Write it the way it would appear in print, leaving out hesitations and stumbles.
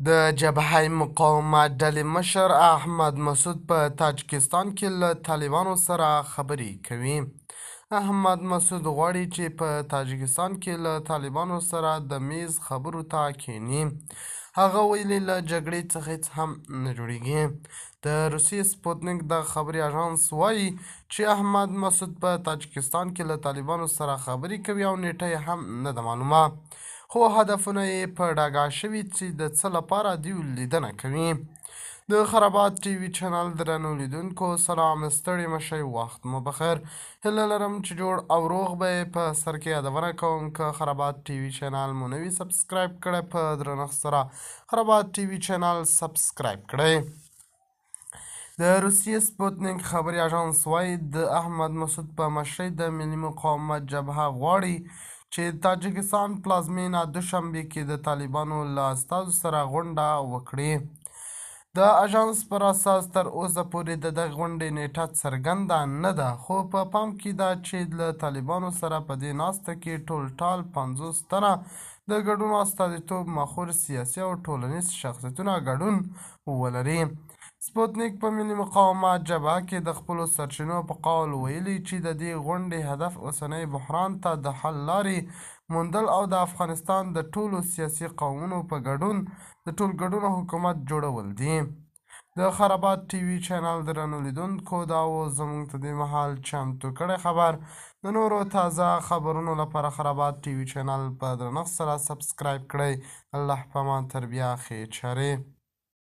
د جبهه مقاومت ډلې مشر احمد مسعود په تاجکستان کې له طالبانو سره خبرې کوي. احمد مسعود غواړي چې په تاجکستان کې له طالبانو سره د میز خبرو ته کښیني. هغه ویلي له جګړې څخه هېڅ هم نه جوړېږي. د روسیې سپوتنیک د خبري اژانس وایي چې احمد مسعود په تاجکستان کې له طالبانو سره خبرې کوي او نیټه یې هم نه ده معلومه، خو هدفونه یې په ډاګه شوي چې د څه لپاره دوی لیدنه کوي. د خرابات ټي وي چینل درنو لیدونکو سلام، ستړي مشئ، وخت مو بخیر. هیله لرم چې جوړ او روغ به یې. په سر کې یادونه کوم که خرابات ټي وي چینل مو نه وي سبسکرایب کړی، په درنښت سره خرابات ټي وي چینل سبسکرایب کړئ. د روسیې سپوتنیک خبري اژانس وایي د احمد مسعود په مشرۍ د ملي مقاومت جبهه غواړي چې تاجکستان پلازمینه دوشنبې کې د طالبانو له استازو سره غونډه وکړي. د اژانس پر اساس تر اوسه پورې د دغې غونډې نیټه څرګنده نه ده، خو په پام کې ده چې له طالبانو سره په دې ناسته کې ټول ټال 50 تنه د ګډون استازیتوب مخور سیاسي او ټولنیز شخصیتونه ګډون ولري. سپوتنیک په ملي مقاومت جبهه کې د خپلو سرچینو په قول ویلي چې د دې غونډې هدف اوسنی بحران ته د حل لارې موندل او د افغانستان د ټولو سیاسي قومونو په ګډون د ټول ګډون حکومت جوړول دي. د خرابات ټي وي چینل درنو لیدونکو دا و زموږ ته دې مهال چمتو کړی خبر. د نورو تازه خبرونو لپاره خرابات ټي وي چینل په درنښت سره سبسکرایب کړئ. الله په امان، تر بیا ښې چارې.